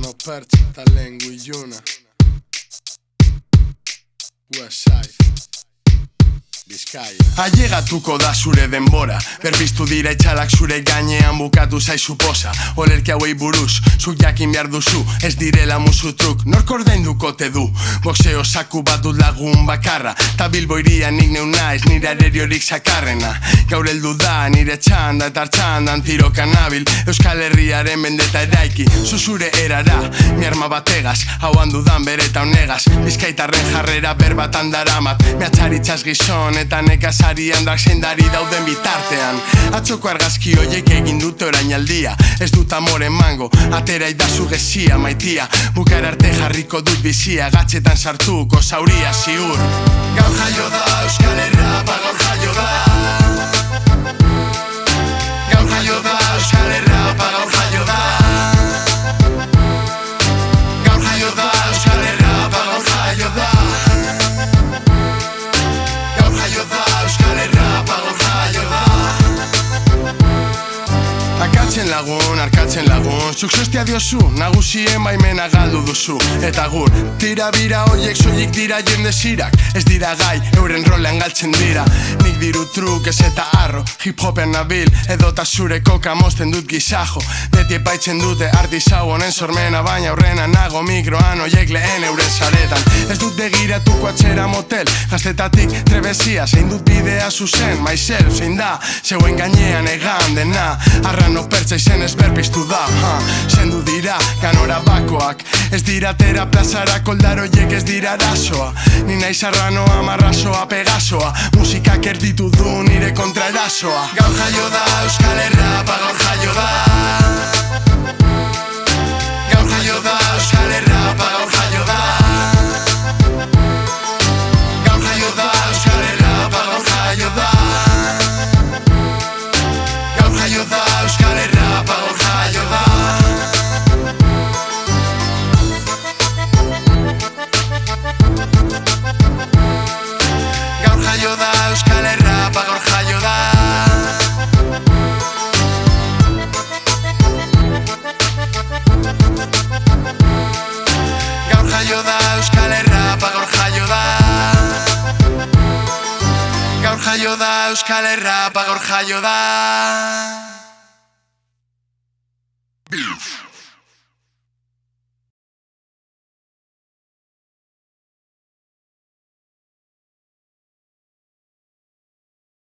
Arrano Pertz eta Lengu Iluna Westside Bizkaia. Ailegatuko da zure denbora, berbiztu dira itxalak zure gainean bukatu zaizu posa. Olerki hauei buruz, zuk jakin behar duzu, ez direla musu truk, nork ordainduko te du. Boxeo saku bat dut lagun bakarra, ta Bilbo irian nik neu naiz nire areriorik sakarrena. Gaur heldu da nire txanda eta txandan tiroka nabil, Euskal Herriaren mendeta eraiki, zuzure erara, mi arma bategaz, hauan dudan bereta honegaz, Bizkaitarren jarrera berbatan daramat, mehatxaritzaz gizon eta nekazari handak zeindari dauden bitartean. Atzoko argazki hoiek egin dute orainaldia, ez dut amore emango, atera idazu gezia maitia, bukara arte jarriko dut bizia, gatzetan sartuko zauria ziur. Gaur jaio da Euskal Herrapa, gaur jaio da. Gaur jaio da Euskal Herrapa, gaur jaio da. Gaur jaio da Euskal Herrapa, gaur jaio da. Arkatzen lagun, zuk sostia diozu, nagusien baimena galdu duzu. Eta gur, tira bira hoiek soilik dira jende zirak, ez dira gai, euren rolean galtzen dira. Nik diru truk ez eta arro, hip-hopen nabil, edota zure koka mozten dut gizajo. Beti epaitzen dute artizau honen sormena, baina aurrena nago mikroan hoiek lehen euren saretan. Ez dut begiratuko atzera motel, gaztetatik trebezia, zein dut bidea zuzen, myself, zein da, zeuen gainean egan dena. Arrano Pertz izen ez berpiztu da, zendu dira ganora bakoak, ez dira tera plazara koldaroiek ez dira arazoa. Ni naiz arranoa, marrazoa, pegasoa, musikak erditu du nire kontraerasoa. Gaur jaio da Euskal Herrapa, gaur jaio da. Gaur jaio da Euskal Herrapa, gaur jaio da. Gaur jaio da Euskal Herrapa, gaur jaio da. Gaur jaio da Euskal Herrapa, gaur jaio da. Gaur jaio da Euskal Herrapa, gaur jaio da. Gaur jaio da Euskal Herrapa, gaur jaio da. Gaur jaio da Euskal Herrapa, gaur jaio da.